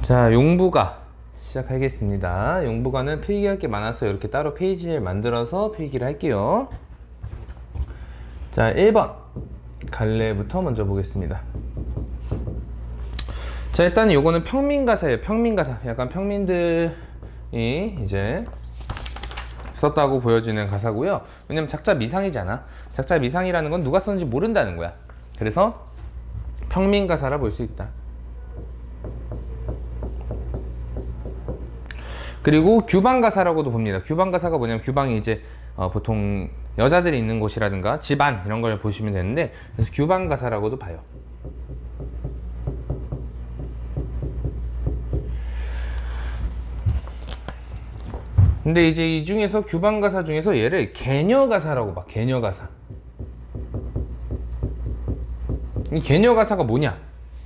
자, 용부가 시작하겠습니다. 용부가는 필기할 게 많아서 이렇게 따로 페이지를 만들어서 필기를 할게요. 자, 1번 갈래부터 먼저 보겠습니다. 자, 일단 요거는 평민가사예요. 평민가사. 약간 평민들이 이제 썼다고 보여지는 가사고요. 왜냐면 작자 미상이잖아. 작자 미상이라는 건 누가 썼는지 모른다는 거야. 그래서 평민가사라 볼 수 있다. 그리고 규방가사라고도 봅니다. 규방가사가 뭐냐면 규방이 이제 보통 여자들이 있는 곳이라든가 집안 이런 걸 보시면 되는데, 그래서 규방가사라고도 봐요. 근데 이제 이 중에서 규방가사 중에서 얘를 개녀가사라고 봐. 개녀가사. 이 개녀가사가 뭐냐?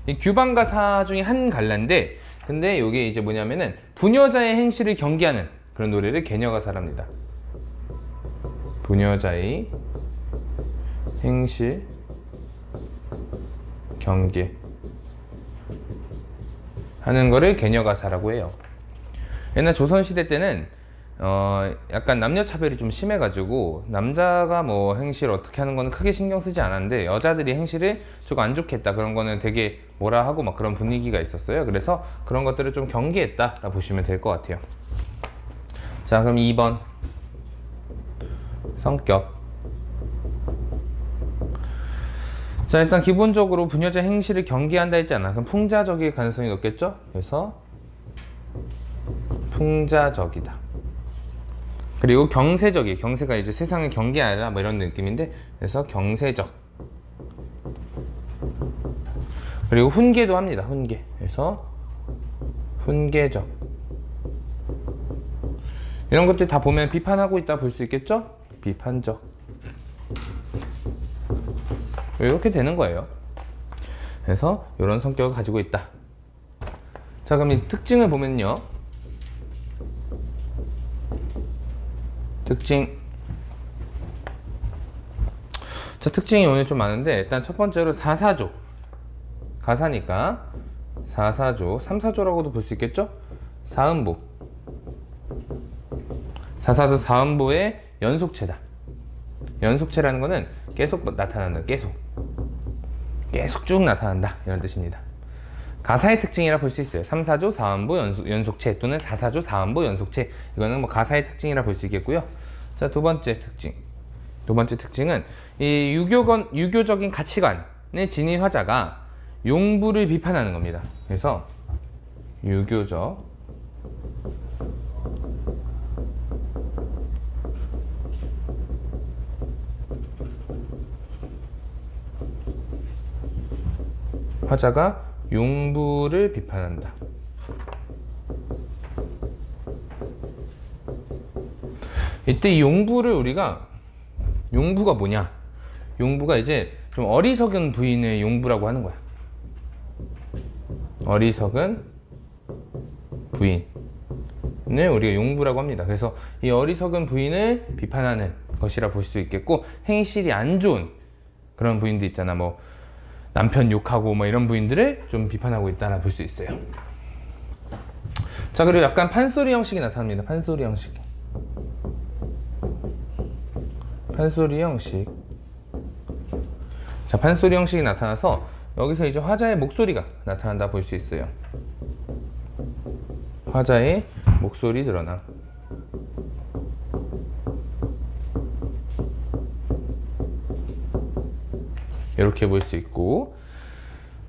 이 규방가사 중에 한 갈래인데, 근데 이게 이제 뭐냐면은 부녀자의 행실을 경계하는 그런 노래를 개녀가사랍니다. 부녀자의 행실 경계 하는 거를 개녀가사라고 해요. 옛날 조선시대 때는 약간 남녀차별이 좀 심해가지고 남자가 뭐 행실 어떻게 하는 거는 크게 신경 쓰지 않았는데, 여자들이 행실을 조금 안 좋게 했다 그런 거는 되게 뭐라 하고 막 그런 분위기가 있었어요. 그래서 그런 것들을 좀 경계했다 라 보시면 될 것 같아요. 자, 그럼 2번 성격. 자, 일단 기본적으로 부녀자 행실을 경계한다 했잖아. 그럼 풍자적일 가능성이 높겠죠? 그래서 풍자적이다. 그리고 경세적이, 경세가 이제 세상을 경계하라 뭐 이런 느낌인데, 그래서 경세적. 그리고 훈계도 합니다. 훈계. 그래서 훈계적. 이런 것들 다 보면 비판하고 있다 볼 수 있겠죠? 비판적. 이렇게 되는 거예요. 그래서 이런 성격을 가지고 있다. 자, 그럼 이 특징을 보면요. 특징. 자, 특징이 오늘 좀 많은데, 일단 첫 번째로 사사조. 가사니까 사사조, 삼사조라고도 볼 수 있겠죠? 사음보. 사사조 사음보의 연속체다. 연속체라는 거는 계속 나타나는, 계속 쭉 나타난다 이런 뜻입니다. 가사의 특징이라 볼 수 있어요. 삼사조 사음보 연속체 또는 사사조 사음보 연속체. 이거는 뭐 가사의 특징이라 볼 수 있겠고요. 자, 두 번째 특징. 두 번째 특징은 이 유교적인 가치관의 진위 화자가 용부를 비판하는 겁니다. 그래서 유교적 화자가 용부를 비판한다. 이때 이 용부를 우리가, 용부가 뭐냐? 용부가 이제 좀 어리석은 부인의 용부라고 하는 거야. 어리석은 부인을 우리가 용부라고 합니다. 그래서 이 어리석은 부인을 비판하는 것이라 볼 수 있겠고, 행실이 안 좋은 그런 부인도 있잖아. 뭐 남편 욕하고 뭐 이런 부인들을 좀 비판하고 있다라 볼 수 있어요. 자, 그리고 약간 판소리 형식이 나타납니다. 판소리 형식. 판소리 형식. 자, 판소리 형식이 나타나서 여기서 이제 화자의 목소리가 나타난다 볼 수 있어요. 화자의 목소리 드러나. 이렇게 볼 수 있고,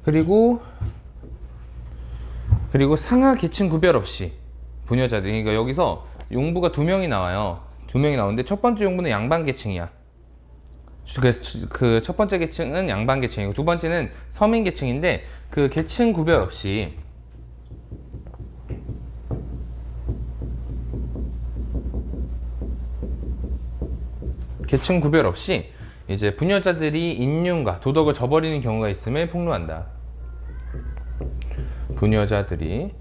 그리고 상하 계층 구별 없이 부녀자들. 그러니까 여기서 용부가 2명이 나와요. 2명이 나오는데 첫 번째 용부는 양반 계층이야. 그 첫 번째 계층은 양반 계층이고, 두 번째는 서민 계층인데, 그 계층 구별 없이 이제 부녀자들이 인륜과 도덕을 저버리는 경우가 있음을 폭로한다. 부녀자들이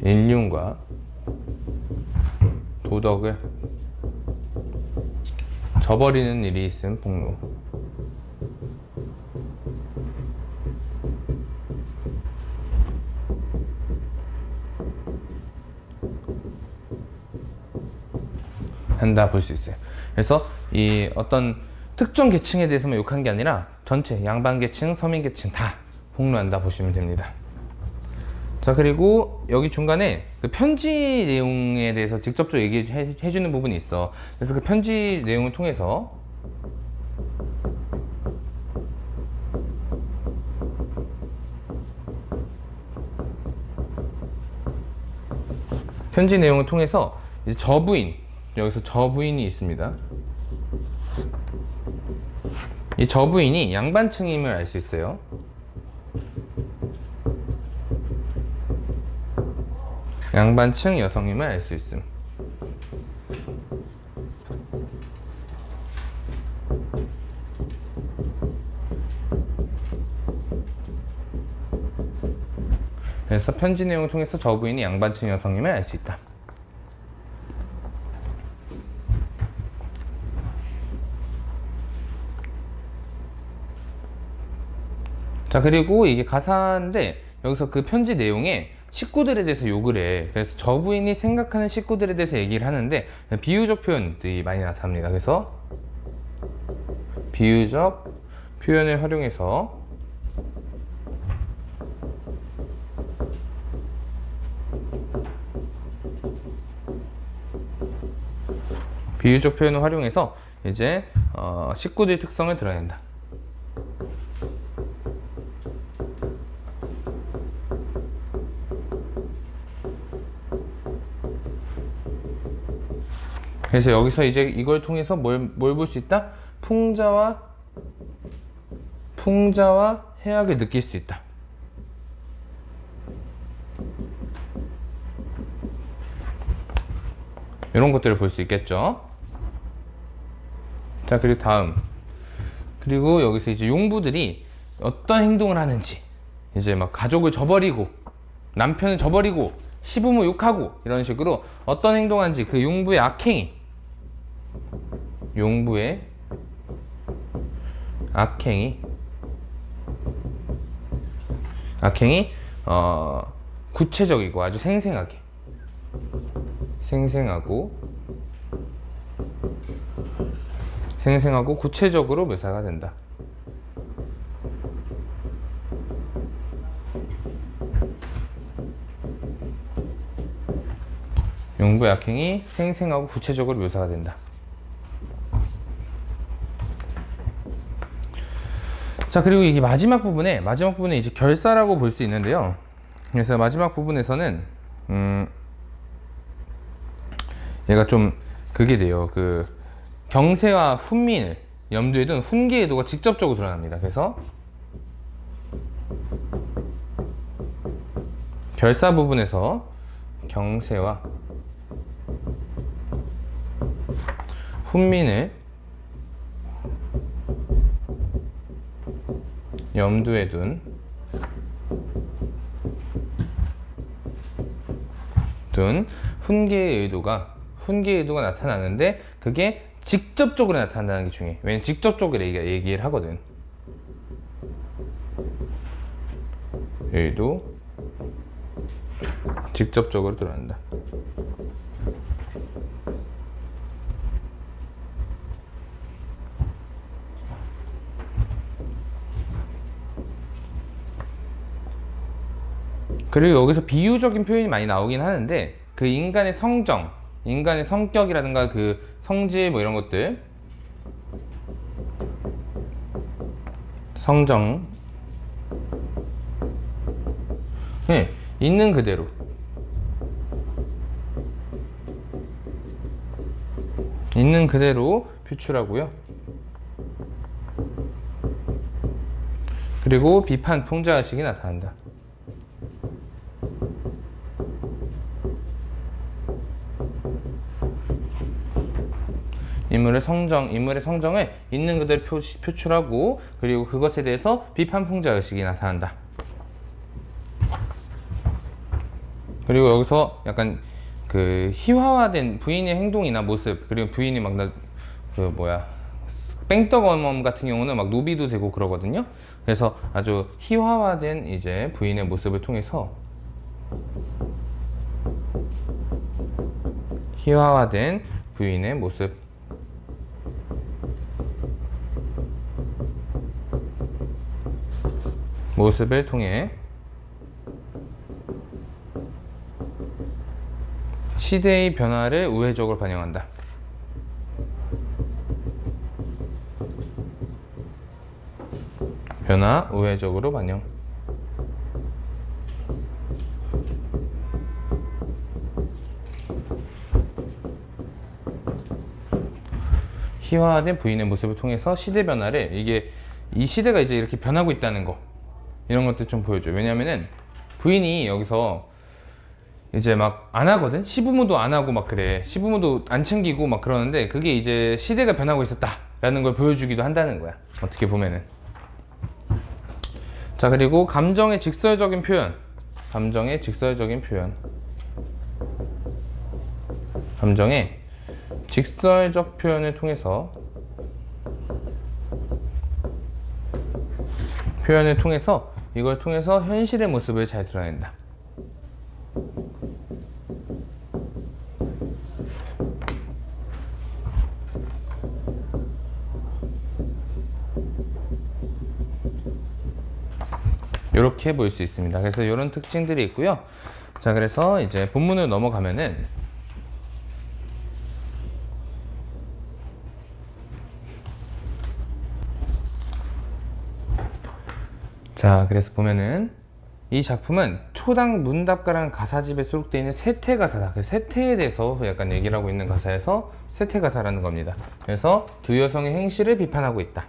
인륜과 도덕을 저버리는 일이 있음 폭로. 한다 볼 수 있어요. 그래서 이 어떤 특정 계층에 대해서만 욕한 게 아니라 전체 양반 계층, 서민 계층 다 폭로한다 보시면 됩니다. 자, 그리고 여기 중간에 그 편지 내용에 대해서 직접적으로 얘기해 주는 부분이 있어. 그래서 그 편지 내용을 통해서 이제 저부인, 여기서 저부인이 있습니다. 이 저부인이 양반층임을 알 수 있어요. 양반층 여성임을 알 수 있음. 그래서 편지 내용을 통해서 저부인이 양반층 여성임을 알 수 있다. 자, 그리고 이게 가사인데 여기서 그 편지 내용에 식구들에 대해서 욕을 해. 그래서 저부인이 생각하는 식구들에 대해서 얘기를 하는데 비유적 표현들이 많이 나타납니다. 그래서 비유적 표현을 활용해서 이제 식구들의 특성을 드러낸다. 그래서 여기서 이제 이걸 통해서 뭘 볼 수 있다? 풍자와 해악을 느낄 수 있다. 이런 것들을 볼 수 있겠죠. 자, 그리고 다음. 그리고 여기서 이제 용부들이 어떤 행동을 하는지, 이제 막 가족을 저버리고 남편을 저버리고 시부모 욕하고 이런 식으로 어떤 행동하는지 그 용부의 악행이 구체적이고 아주 생생하고 구체적으로 묘사가 된다. 용부의 악행이 생생하고 구체적으로 묘사가 된다. 자, 그리고 이게 마지막 부분에 이제 결사라고 볼 수 있는데요. 그래서 마지막 부분에서는 얘가 좀 그게 돼요. 그 경세와 훈민을 염두에 둔 훈계 의도가 직접적으로 드러납니다. 그래서 결사 부분에서 경세와 훈민을 염두에 둔 훈계의 의도가 나타나는데 그게 직접적으로 나타난다는 게 중요해. 왜냐면 직접적으로 얘기를 하거든. 의도 직접적으로 드러난다. 그리고 여기서 비유적인 표현이 많이 나오긴 하는데 그 인간의 성정, 인간의 성격이라든가 그 성질 뭐 이런 것들, 성정, 네, 있는 그대로 표출하고요. 그리고 비판, 풍자의식이 나타난다. 인물의 성정을 있는 그대로 표출하고 그리고 그것에 대해서 비판 풍자의식이 나타난다. 그리고 여기서 약간 그 희화화된 부인의 행동이나 모습, 그리고 부인이 막 뺑떡어멈 같은 경우는 막 노비도 되고 그러거든요. 그래서 아주 희화화된 이제 부인의 모습을 통해서 희화화된 부인의 모습을 통해 시대의 변화를 우회적으로 반영한다. 변화 우회적으로 반영. 희화화된 부인의 모습을 통해서 시대 변화를, 이게 이 시대가 이제 이렇게 변하고 있다는 거, 이런 것들 좀 보여줘요. 왜냐면은 부인이 여기서 이제 막 안 하거든? 시부모도 안 하고 막 그래. 시부모도 안 챙기고 막 그러는데, 그게 이제 시대가 변하고 있었다 라는 걸 보여주기도 한다는 거야, 어떻게 보면은. 자, 그리고 감정의 직설적인 표현. 감정의 직설적 표현을 통해서 이걸 통해서 현실의 모습을 잘 드러낸다. 이렇게 볼 수 있습니다. 그래서 이런 특징들이 있고요. 자, 그래서 이제 본문을 넘어가면은, 자, 그래서 보면은 이 작품은 초당 문답가라는 가사집에 수록되어 있는 세태가사다. 그 세태에 대해서 약간 얘기를 하고 있는 가사에서 세태가사라는 겁니다. 그래서 두 여성의 행실을 비판하고 있다,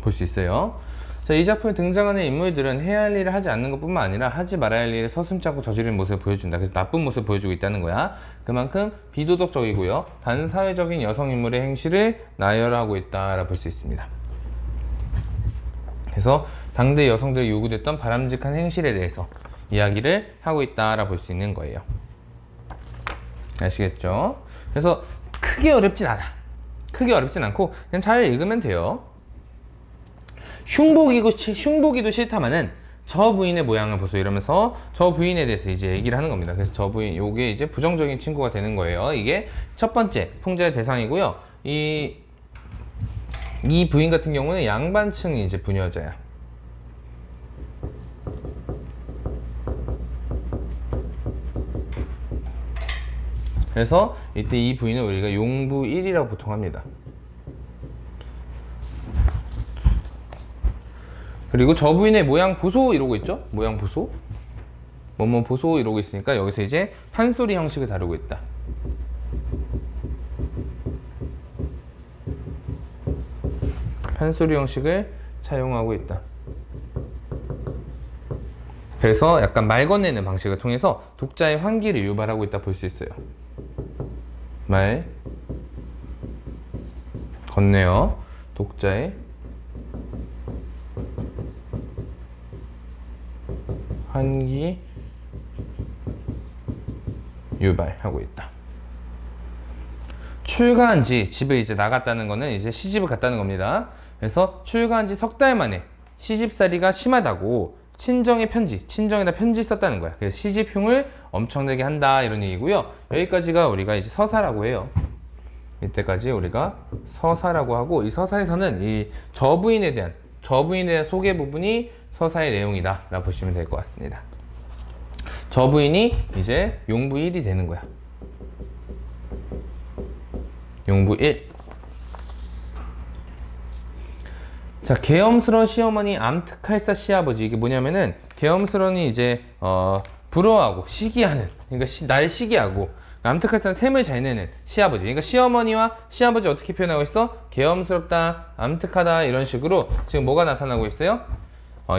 볼 수 있어요. 자, 이 작품에 등장하는 인물들은 해야 할 일을 하지 않는 것뿐만 아니라 하지 말아야 할 일을 서슴지 않고 저지르는 모습을 보여준다. 그래서 나쁜 모습을 보여주고 있다는 거야. 그만큼 비도덕적이고요, 반사회적인 여성 인물의 행실을 나열하고 있다라고 볼 수 있습니다. 그래서 당대 여성들이 요구됐던 바람직한 행실에 대해서 이야기를 하고 있다라고 볼 수 있는 거예요. 아시겠죠? 그래서 크게 어렵진 않고 그냥 잘 읽으면 돼요. 흉보기도 싫다마는 저 부인의 모양을 보소, 이러면서 저 부인에 대해서 이제 얘기를 하는 겁니다. 그래서 저 부인, 요게 이제 부정적인 친구가 되는 거예요. 이게 첫 번째 풍자의 대상이고요. 이 부인 같은 경우는 양반층이 이제 부녀자야. 그래서 이때 이 부인은 우리가 용부 1이라고 보통 합니다. 그리고 저 부인의 모양 보소 이러고 있죠? 모양 보소, 뭐뭐 보소 이러고 있으니까 여기서 이제 판소리 형식을 다루고 있다. 판소리 형식을 사용하고 있다. 그래서 약간 말 건네는 방식을 통해서 독자의 환기를 유발하고 있다 볼 수 있어요. 말 건네어 독자의 환기 유발하고 있다. 출가한 지, 집에 이제 나갔다는 거는 이제 시집을 갔다는 겁니다. 그래서 출가한 지 석 달 만에 시집살이가 심하다고 친정에다 편지 썼다는 거야. 그래서 시집흉을 엄청나게 한다, 이런 얘기고요. 여기까지가 우리가 이제 서사라고 해요. 이때까지 우리가 서사라고 하고, 이 서사에서는 이 저부인에 대한 소개 부분이 서사의 내용이다 라고 보시면 될 것 같습니다. 저부인이 이제 용부 1이 되는 거야. 용부 1. 자, 계엄스러운 시어머니 암특할사 시아버지. 이게 뭐냐면은 계엄스러운이 이제 부러워하고 시기하는, 그러니까 날 시기하고, 암특할사는 셈을 잘 내는 시아버지. 그러니까 시어머니와 시아버지 어떻게 표현하고 있어? 계엄스럽다, 암특하다, 이런 식으로 지금 뭐가 나타나고 있어요?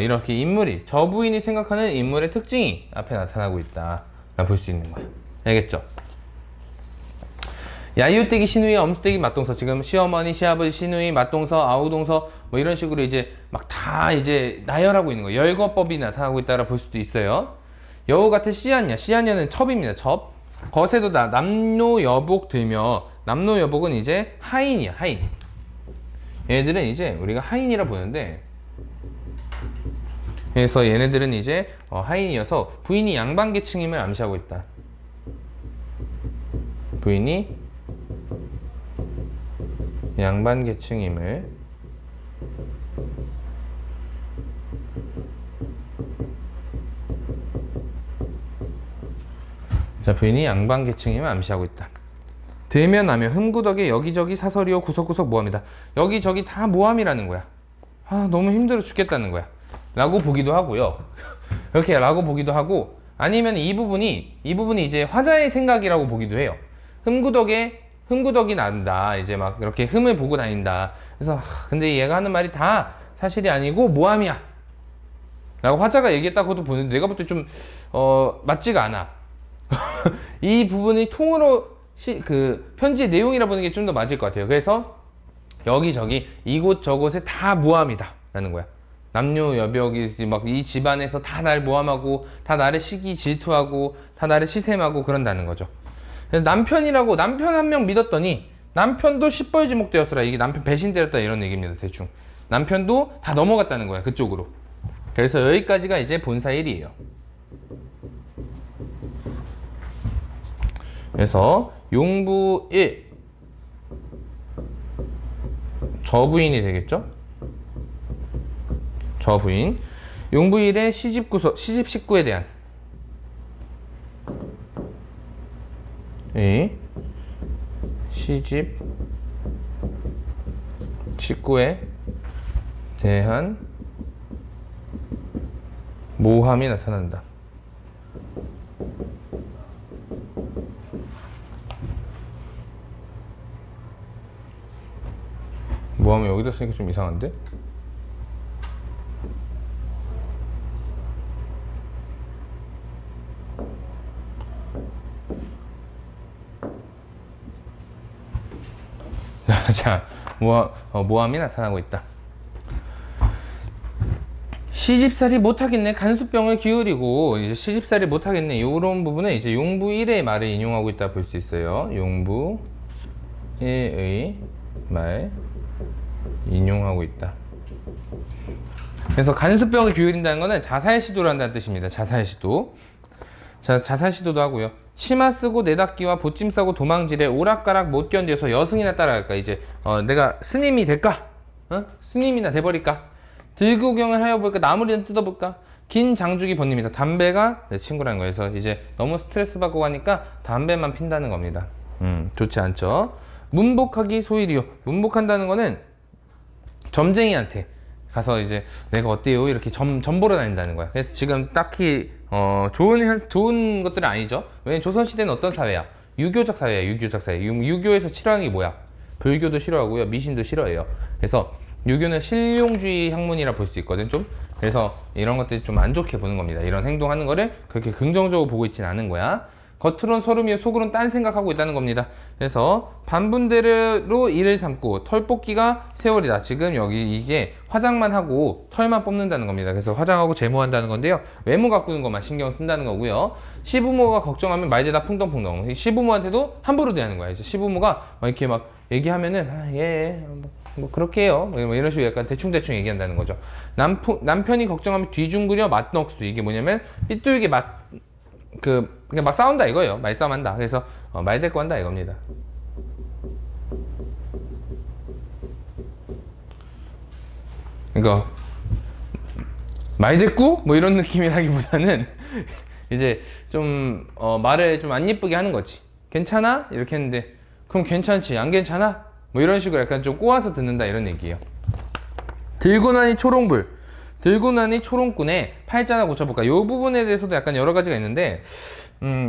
이렇게 인물이, 저 부인이 생각하는 인물의 특징이 앞에 나타나고 있다 라 볼 수 있는 거야. 알겠죠? 야유떼기, 시누이, 엄수떼기, 맞동서. 지금 시어머니, 시아버지, 시누이, 맞동서, 아우동서 뭐 이런 식으로 이제 막 다 이제 나열하고 있는 거예요. 열거법이 나타나고 있다라 볼 수도 있어요. 여우 같은 씨앗녀, 씨앗녀는 첩입니다. 첩. 거세도 남노여복 들며, 남노여복은 이제 하인이야, 하인. 얘네들은 이제 우리가 하인이라 보는데, 그래서 얘네들은 이제 하인이어서 부인이 양반계층임을 암시하고 있다. 부인이 양반계층임을 자, 부인이 양반계층임을 암시하고 있다. 들면 나면 흠구덕에 여기저기 사설이요 구석구석 모함이다. 여기저기 다 모함이라는 거야. 아, 너무 힘들어 죽겠다는 거야 라고 보기도 하고요. 이렇게 라고 보기도 하고, 아니면 이 부분이 이제 화자의 생각이라고 보기도 해요. 흠구덕이 난다. 이제 막 이렇게 흠을 보고 다닌다. 그래서 근데 얘가 하는 말이 다 사실이 아니고 모함이야 라고 화자가 얘기했다고도 보는데, 내가 볼 때 좀 맞지가 않아. 이 부분이 통으로 그 편지 내용이라 보는 게 좀 더 맞을 것 같아요. 그래서 여기저기 이곳저곳에 다 모함이다 라는 거야. 남녀 여벽이 막 이 집안에서 다 날 모함하고, 다 나를 시기 질투하고, 다 나를 시샘하고 그런다는 거죠. 그래서 남편 한 명 믿었더니 남편도 시뻘지목 되었으라. 이게 남편 배신되었다 이런 얘기입니다. 대충 남편도 다 넘어갔다는 거야, 그쪽으로. 그래서 여기까지가 이제 본사 1이에요. 그래서 용부 1 저부인이 되겠죠? 저부인. 용부 1의 시집 식구에 대한 시집 식구에 대한 모함이 나타난다. 모함을 여기다 쓰니까 좀 이상한데? 자, 모함이 나타나고 있다. 시집살이 못하겠네. 간수병을 기울이고 이제 시집살이 못하겠네. 이런 부분에 이제 용부 1의 말을 인용하고 있다 볼 수 있어요. 용부 1의 말 인용하고 있다. 그래서 간수병을 기울인다는 것은 자살 시도를 한다는 뜻입니다. 자살 시도. 자, 자살 시도도 하고요. 치마 쓰고 내닦기와 보찜 싸고 도망질에 오락가락 못 견뎌서 여승이나 따라갈까. 이제 내가 스님이 될까? 스님이나 돼버릴까? 들구경을 하여 볼까? 나무리나 뜯어볼까? 긴 장죽이 번입니다. 담배가 내 친구라는 거예요. 그래서 이제 너무 스트레스 받고 가니까 담배만 핀다는 겁니다. 좋지 않죠? 문복하기 소일이요. 문복한다는 거는 점쟁이한테 가서 이제 내가 어때요? 이렇게 점 보러 다닌다는 거야. 그래서 지금 딱히 좋은 것들은 아니죠. 왜냐면 조선시대는 어떤 사회야? 유교적 사회야. 유교적 사회. 유교에서 싫어하는 게 뭐야? 불교도 싫어하고요. 미신도 싫어해요. 그래서 유교는 실용주의 학문이라 볼 수 있거든, 좀. 그래서 이런 것들이 좀 안 좋게 보는 겁니다. 이런 행동하는 거를 그렇게 긍정적으로 보고 있지는 않은 거야. 겉으론 소름이요, 속으론 딴 생각하고 있다는 겁니다. 그래서 반분대로 이를 삼고 털뽑기가 세월이다. 지금 여기 이게 화장만 하고 털만 뽑는다는 겁니다. 그래서 화장하고 제모한다는 건데요. 외모 가꾸는 것만 신경 쓴다는 거고요. 시부모가 걱정하면 말대답 풍덩풍덩. 시부모한테도 함부로 대하는 거야. 이제 시부모가 막 이렇게 막 얘기하면은 뭐 그렇게 해요. 뭐 이런 식으로 약간 대충대충 얘기한다는 거죠. 남편이 걱정하면 뒤중그려 맞넋수. 이게 뭐냐면 삐뚤게 그냥 막 싸운다 이거예요. 말싸움한다. 그래서 말대꾸 한다 이겁니다. 그러니까 말대꾸? 뭐 이런 느낌이라기보다는 이제 좀 말을 좀 안 예쁘게 하는 거지. 괜찮아? 이렇게 했는데 그럼 괜찮지? 안 괜찮아? 뭐 이런 식으로 약간 좀 꼬아서 듣는다 이런 얘기예요. 들고나니 초롱불. 들고나니 초롱꾼의 팔자나 고쳐볼까? 이 부분에 대해서도 약간 여러 가지가 있는데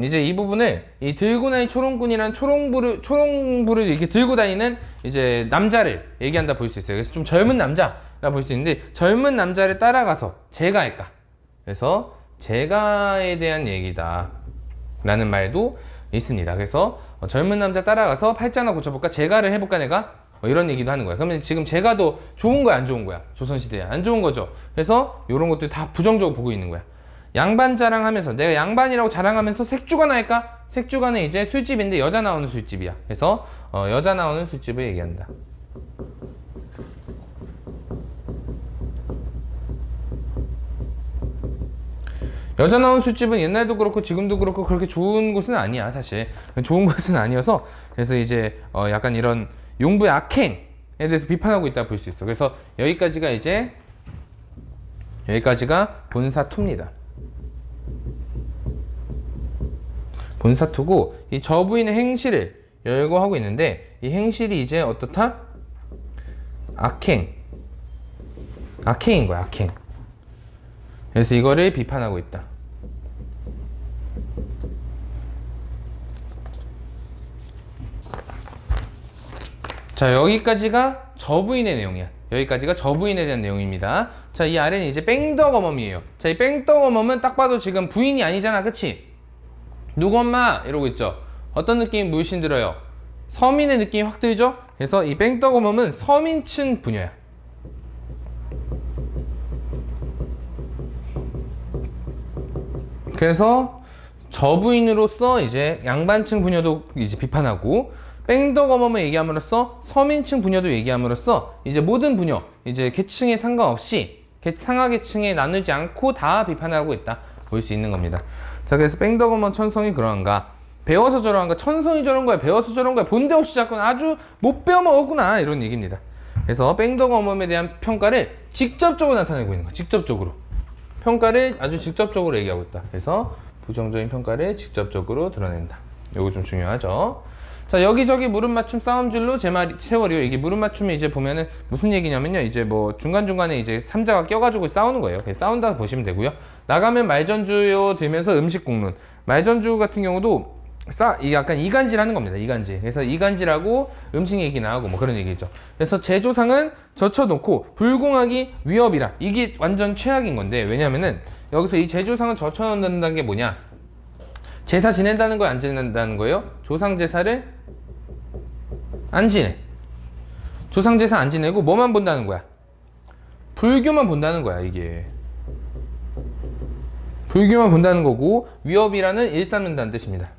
이제 이 부분을 이 들고나니 초롱꾼이란 초롱불을 이렇게 들고 다니는 이제 남자를 얘기한다 볼 수 있어요. 그래서 좀 젊은 남자라 볼 수 있는데 젊은 남자를 따라가서 제가할까? 그래서 제가에 대한 얘기다 라는 말도 있습니다. 그래서 젊은 남자 따라가서 팔자나 고쳐볼까? 제가를 해볼까 내가? 이런 얘기도 하는 거야. 그러면 지금 제가도 좋은 거야 안 좋은 거야? 조선시대에 안 좋은 거죠. 그래서 이런 것들 다 부정적으로 보고 있는 거야. 양반 자랑하면서 내가 양반이라고 자랑하면서 색주가 나니까 색주가는 이제 술집인데 여자 나오는 술집이야. 그래서 여자 나오는 술집을 얘기한다. 여자 나온 술집은 옛날도 그렇고 지금도 그렇고 그렇게 좋은 곳은 아니야. 사실 좋은 곳은 아니어서 그래서 이제 약간 이런 용부의 악행 대해서 비판하고 있다 볼 수 있어. 그래서 여기까지가 이제 여기까지가 본사2입니다. 본사2고 이 저부인의 행실을 열거하고 있는데 이 행실이 이제 어떻다? 악행인 거야. 악행. 그래서 이거를 비판하고 있다. 자, 여기까지가 저부인의 내용이야. 여기까지가 저부인에 대한 내용입니다. 자, 이 아래는 이제 뺑덕어멈이에요. 자, 이 뺑덕어멈은 딱 봐도 지금 부인이 아니잖아, 그치? 누구 엄마? 이러고 있죠. 어떤 느낌이 물씬 들어요? 서민의 느낌이 확 들죠? 그래서 이 뺑덕어멈은 서민층 부녀야. 그래서 저부인으로서 이제 양반층 부녀도 이제 비판하고, 뺑덕어멈을 얘기함으로써 서민층 부녀도 얘기함으로써 이제 모든 부녀, 이제 계층에 상관없이 상하 계층에 나누지 않고 다 비판하고 있다 볼 수 있는 겁니다. 자, 그래서 뺑덕어멈 천성이 그러한가? 배워서 저러한가? 천성이 저런 거야? 배워서 저런 거야? 본데 없이 자꾸 아주 못 배워먹었구나, 이런 얘기입니다. 그래서 뺑덕어멈에 대한 평가를 직접적으로 나타내고 있는 거야. 직접적으로 평가를 아주 직접적으로 얘기하고 있다. 그래서 부정적인 평가를 직접적으로 드러낸다. 이거 좀 중요하죠. 자, 여기저기 물음 맞춤 싸움질로 세월이요. 이게 물음 맞춤이 이제 보면은 무슨 얘기냐면요, 이제 뭐 중간중간에 이제 삼자가 껴가지고 싸우는 거예요. 그래서 싸운다 보시면 되고요. 나가면 말전주요 되면서 음식 공론. 말전주 같은 경우도 이게 약간 이간질 하는 겁니다. 이간질. 그래서 이간질하고 음식 얘기나 하고 뭐 그런 얘기죠. 그래서 제조상은 젖혀놓고 불공하기 위협이라. 이게 완전 최악인 건데, 왜냐면은 여기서 이 제조상은 젖혀놓는다는 게 뭐냐? 제사 지낸다는 거예요? 안 지낸다는 거예요? 조상 제사를 안 지내. 조상 제사 안 지내고 뭐만 본다는 거야? 불교만 본다는 거야. 이게 불교만 본다는 거고, 위협이라는 일삼는다는 뜻입니다.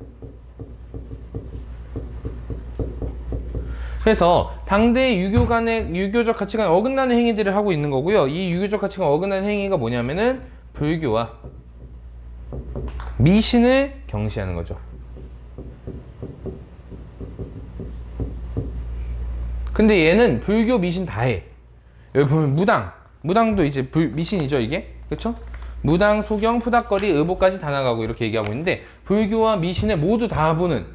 그래서 당대의 유교적 가치관에 어긋나는 행위들을 하고 있는 거고요. 이 유교적 가치관에 어긋나는 행위가 뭐냐면은 불교와 미신을 경시하는 거죠. 근데 얘는 불교 미신 다 해. 여기 보면 무당도 이제 미신이죠, 이게. 그쵸? 무당, 소경, 푸닥거리, 의복까지 다 나가고 이렇게 얘기하고 있는데, 불교와 미신을 모두 다 보는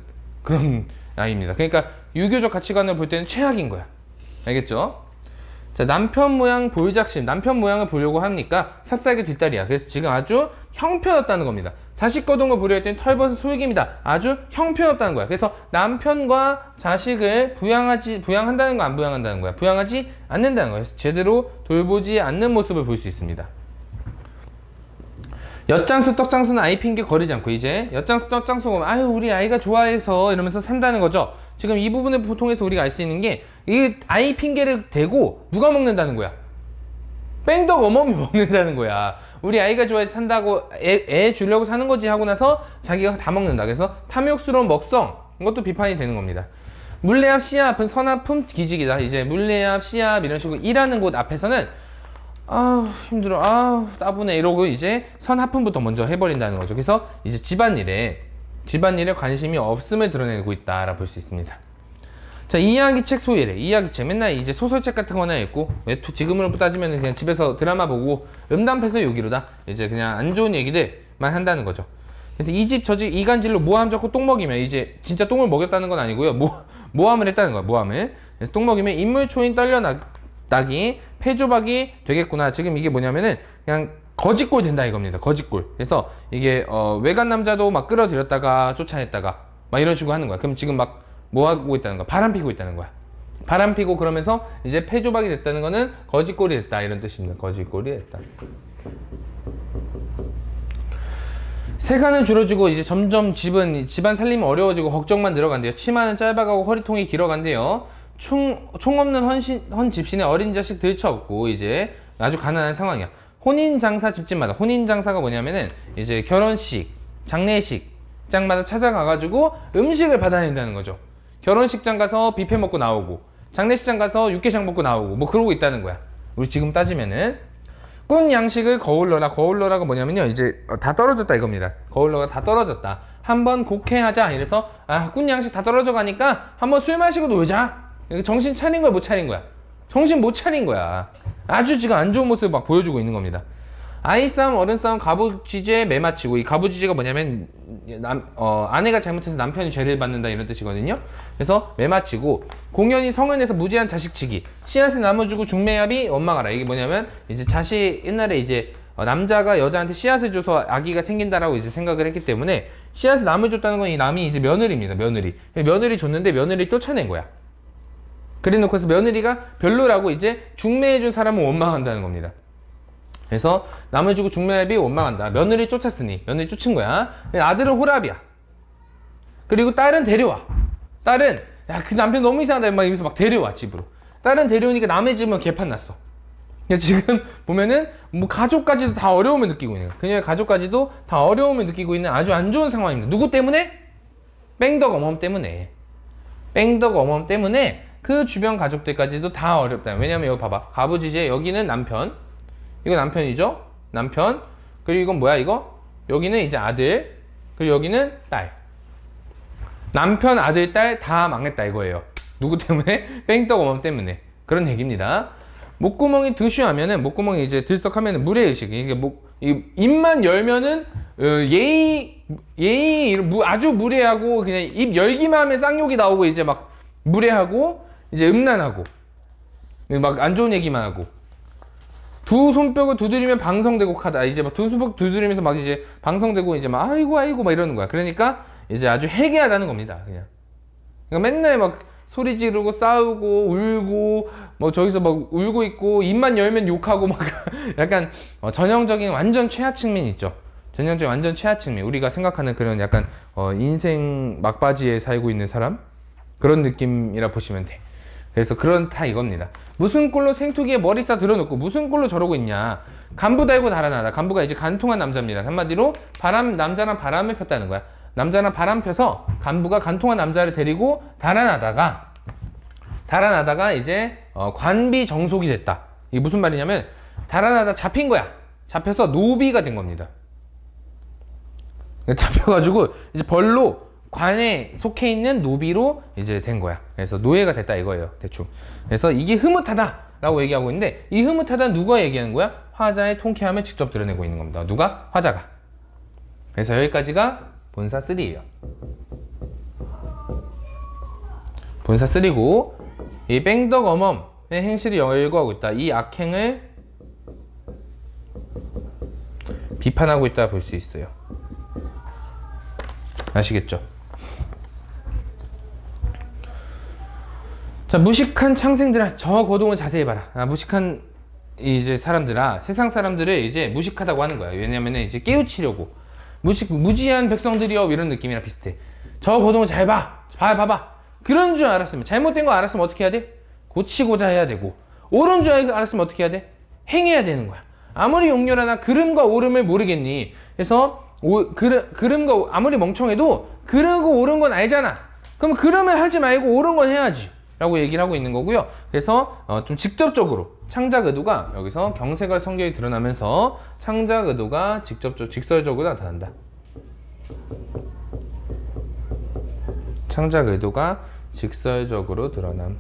그런 아이입니다. 그러니까 유교적 가치관을 볼 때는 최악인 거야. 알겠죠? 자, 남편 모양 볼작심. 남편 모양을 보려고 하니까 삽살개 뒷다리야. 그래서 지금 아주 형편없다는 겁니다. 자식 거동을 보려 했더니 털벗은 솔개입니다. 아주 형편없다는 거야. 그래서 남편과 자식을 부양한다는 거, 안 부양한다는 거야? 부양하지 않는다는 거야. 그래서 제대로 돌보지 않는 모습을 볼 수 있습니다. 엿장수 떡장수는 아이 핑계 거리지 않고, 이제 엿장수 떡장수가 오면 아유 우리 아이가 좋아해서 이러면서 산다는 거죠. 지금 이 부분을 통해서 우리가 알 수 있는 게, 이 아이 핑계를 대고 누가 먹는다는 거야? 뺑덕어멈이 먹는다는 거야. 우리 아이가 좋아해서 산다고 애 주려고 사는 거지 하고 나서 자기가 다 먹는다. 그래서 탐욕스러운 먹성, 이것도 비판이 되는 겁니다. 물레압, 시압은 선압품 기직이다. 이제 물레압, 시압 이런 식으로 일하는 곳 앞에서는 아우 힘들어, 아우 따분해 이러고 이제 선하품부터 먼저 해버린다는 거죠. 그래서 이제 집안일에 관심이 없음을 드러내고 있다라 볼 수 있습니다. 자, 이야기책 소외래. 이야기책 맨날 이제 소설책 같은 거나 읽고, 지금으로 따지면 그냥 집에서 드라마 보고 음담패서 요기로다. 이제 그냥 안 좋은 얘기들만 한다는 거죠. 그래서 이 집 저 집 이간질로 모함 잡고 똥 먹이면, 이제 진짜 똥을 먹였다는 건 아니고요, 모함을 했다는 거야. 모함을. 그래서 똥 먹이면 인물초인 딸려나기 패조박이 되겠구나. 지금 이게 뭐냐면은 그냥 거짓골 된다 이겁니다. 거짓골. 그래서 이게 외간 남자도 막 끌어들였다가 쫓아냈다가 막 이런 식으로 하는 거야. 그럼 지금 막 뭐 하고 있다는 거야? 바람 피고 있다는 거야. 바람 피고 그러면서 이제 패조박이 됐다는 거는 거짓골이 됐다, 이런 뜻입니다. 거짓골이 됐다. 세간은 줄어지고 이제 점점 집안 살림이 어려워지고 걱정만 늘어간대요. 치마는 짧아가고 허리통이 길어간대요. 총 없는 헌집신에 어린 자식 들쳐없고 이제 아주 가난한 상황이야. 혼인장사 집집마다, 혼인장사가 뭐냐면은 이제 결혼식, 장례식장마다 찾아가가지고 음식을 받아낸다는 거죠. 결혼식장 가서 뷔페 먹고 나오고, 장례식장 가서 육개장 먹고 나오고 뭐 그러고 있다는 거야. 우리 지금 따지면은 꾼 양식을 거울러라가 뭐냐면요, 이제 다 떨어졌다 이겁니다. 거울러가 다 떨어졌다. 한번 곡해하자. 이래서 꾼 양식 다 떨어져 가니까 한번 술 마시고 놀자. 정신 차린 거야, 못 차린 거야? 정신 못 차린 거야. 아주 지금 안 좋은 모습을 막 보여주고 있는 겁니다. 아이 싸움, 어른 싸움, 가부지제 매마치고, 이 가부지제가 뭐냐면 아내가 잘못해서 남편이 죄를 받는다 이런 뜻이거든요. 그래서 매마치고, 공연히 성은에서 무제한 자식치기, 씨앗을 나눠주고 중매합이 원망하라. 이게 뭐냐면 이제 옛날에 이제 남자가 여자한테 씨앗을 줘서 아기가 생긴다라고 이제 생각을 했기 때문에 씨앗을 남을 줬다는 건 이 남이 이제 며느리입니다. 며느리 줬는데 며느리 쫓아낸 거야. 그래 놓고 해서 며느리가 별로라고 이제 중매해준 사람을 원망한다는 겁니다. 그래서 남을 주고 중매합이 원망한다. 며느리 쫓았으니, 며느리 쫓은 거야. 아들은 호랍이야. 그리고 딸은 데려와. 딸은 야, 그 남편 너무 이상하다 막 이러면서 막 데려와, 집으로. 딸은 데려오니까 남의 집은 개판 났어. 지금 보면은 뭐 가족까지도 다 어려움을 느끼고 있는 거야. 그녀의 가족까지도 다 어려움을 느끼고 있는 아주 안 좋은 상황입니다. 누구 때문에? 뺑덕 어멈 때문에. 뺑덕 어멈 때문에 그 주변 가족들까지도 다 어렵다. 왜냐면 이거 봐봐. 가부지제, 여기는 남편, 이거 남편이죠? 남편. 그리고 이건 뭐야 이거? 여기는 이제 아들. 그리고 여기는 딸. 남편, 아들, 딸 다 망했다 이거예요. 누구 때문에? 뺑떡 어멈 때문에. 그런 얘기입니다. 목구멍이 드슈하면은, 목구멍이 이제 들썩하면은 무례의식. 이게 입만 열면은 아주 무례하고, 그냥 입 열기만 하면 쌍욕이 나오고, 이제 막 무례하고, 이제 음란하고, 막 안 좋은 얘기만 하고. 두 손뼉을 두드리면 방성대곡하다. 이제 막 두 손뼉 두드리면서 막 이제 방성대고 이제 막 아이고 막 이러는 거야. 그러니까 이제 아주 해괴하다는 겁니다. 그냥. 그러니까 맨날 막 소리 지르고 싸우고 울고 뭐 저기서 막 울고 있고, 입만 열면 욕하고 막 약간 전형적인 완전 최하층민 있죠. 전형적인 완전 최하층민. 우리가 생각하는 그런 약간 인생 막바지에 살고 있는 사람, 그런 느낌이라 보시면 돼. 그래서 그렇다 이겁니다. 무슨 꼴로 생투기에 머리 싸 들어놓고 무슨 꼴로 저러고 있냐. 간부 달고 달아나다. 간부가 이제 간통한 남자입니다. 한마디로 남자랑 바람을 폈다는 거야. 남자랑 바람 펴서 간부가 간통한 남자를 데리고 달아나다가 이제 관비 정속이 됐다. 이게 무슨 말이냐면 달아나다 잡힌 거야. 잡혀서 노비가 된 겁니다. 잡혀가지고 이제 벌로 관에 속해 있는 노비로 이제 된 거야. 그래서 노예가 됐다 이거예요, 대충. 그래서 이게 흐뭇하다 라고 얘기하고 있는데, 이 흐뭇하다는 누가 얘기하는 거야? 화자의 통쾌함을 직접 드러내고 있는 겁니다. 누가? 화자가. 그래서 여기까지가 본사 3예요. 본사 3고, 이 뺑덕 어멈의 행실을 열거하고 있다. 이 악행을 비판하고 있다 볼 수 있어요. 아시겠죠? 자, 무식한 창생들아, 저 고동을 자세히 봐라. 무식한 이제 사람들아, 세상 사람들을 이제 무식하다고 하는 거야. 왜냐면은 이제 깨우치려고. 무지한 백성들이여, 이런 느낌이랑 비슷해. 저 고동을 잘 봐봐. 그런 줄 알았으면, 잘못된 거 알았으면 어떻게 해야 돼? 고치고자 해야 되고, 옳은 줄 알았으면 어떻게 해야 돼? 행해야 되는 거야. 아무리 용렬하나 그름과 옳음을 모르겠니? 그래서 그름과 아무리 멍청해도 그르고 옳은 건 알잖아. 그럼 그름을 하지 말고 옳은 건 해야지 라고 얘기를 하고 있는 거고요. 그래서 좀 직접적으로 창작 의도가, 여기서 경색할 성격이 드러나면서 창작 의도가 직설적으로 나타난다. 창작 의도가 직설적으로 드러남.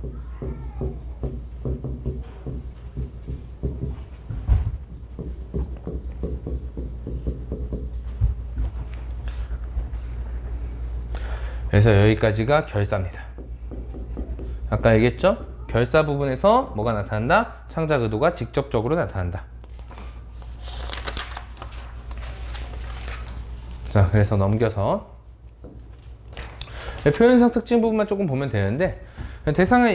그래서 여기까지가 결사입니다. 아까 얘기했죠? 결사 부분에서 뭐가 나타난다? 창작 의도가 직접적으로 나타난다. 자, 그래서 넘겨서 표현상 특징 부분만 조금 보면 되는데, 대상을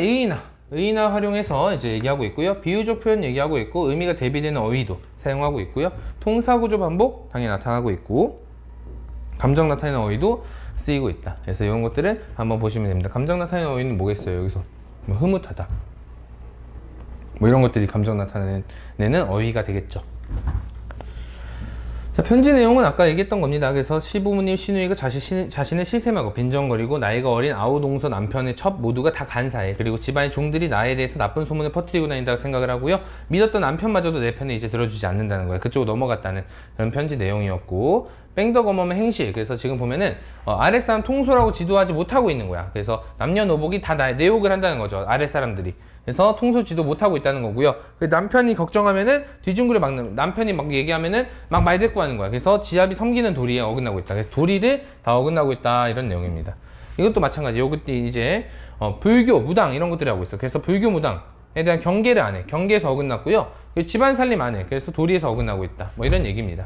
의나 활용해서 이제 얘기하고 있고요. 비유적 표현 얘기하고 있고, 의미가 대비되는 어휘도 사용하고 있고요. 통사구조 반복 당연히 나타나고 있고, 감정 나타내는 어휘도 쓰이고 있다. 그래서 이런 것들은 한번 보시면 됩니다. 감정 나타내는 어휘는 뭐겠어요? 여기서 뭐 흐뭇하다, 뭐 이런 것들이 감정 나타내는 어휘가 되겠죠. 자, 편지 내용은 아까 얘기했던 겁니다. 그래서 시부모님 시누이가 자신을 시샘하고 빈정거리고 나이가 어린 아우동서 남편의 첩 모두가 다 간사해. 그리고 집안의 종들이 나에 대해서 나쁜 소문을 퍼뜨리고 다닌다고 생각을 하고요. 믿었던 남편마저도 내 편을 이제 들어주지 않는다는 거예요. 그쪽으로 넘어갔다는 그런 편지 내용이었고, 뺑덕어멈의 행실. 그래서 지금 보면은 아랫사람 통솔하고 지도하지 못하고 있는 거야. 그래서 남녀노복이 다 내 욕을 한다는 거죠, 아랫사람들이. 그래서 통솔지도 못하고 있다는 거고요. 남편이 걱정하면은 뒤중구를 막는, 남편이 막 얘기하면은 막 말대꾸하는 거야. 그래서 지압이 섬기는 도리에 어긋나고 있다. 그래서 도리를 다 어긋나고 있다, 이런 내용입니다. 이것도 마찬가지. 요것도 이제 불교, 무당 이런 것들이 하고 있어. 그래서 불교, 무당에 대한 경계를 안 해. 경계에서 어긋났고요. 집안 살림 안 해. 그래서 도리에서 어긋나고 있다. 뭐 이런 얘기입니다.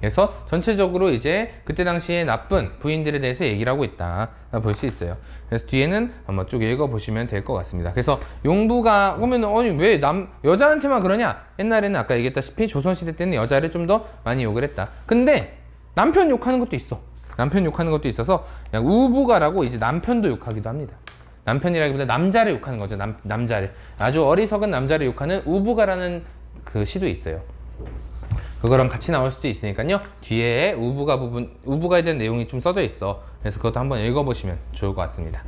그래서 전체적으로 이제 그때 당시에 나쁜 부인들에 대해서 얘기를 하고 있다, 볼 수 있어요. 그래서 뒤에는 한번 쭉 읽어보시면 될 것 같습니다. 그래서 용부가 오면 아니 왜 여자한테만 그러냐? 옛날에는 아까 얘기했다시피 조선시대 때는 여자를 좀 더 많이 욕을 했다. 근데 남편 욕하는 것도 있어. 남편 욕하는 것도 있어서 그냥 우부가라고 이제 남편도 욕하기도 합니다. 남편이라기보다 남자를 욕하는 거죠. 남자를. 아주 어리석은 남자를 욕하는 우부가라는 그 시도 있어요. 그거랑 같이 나올 수도 있으니까요. 뒤에 우부가에 대한 내용이 좀 써져 있어. 그래서 그것도 한번 읽어보시면 좋을 것 같습니다.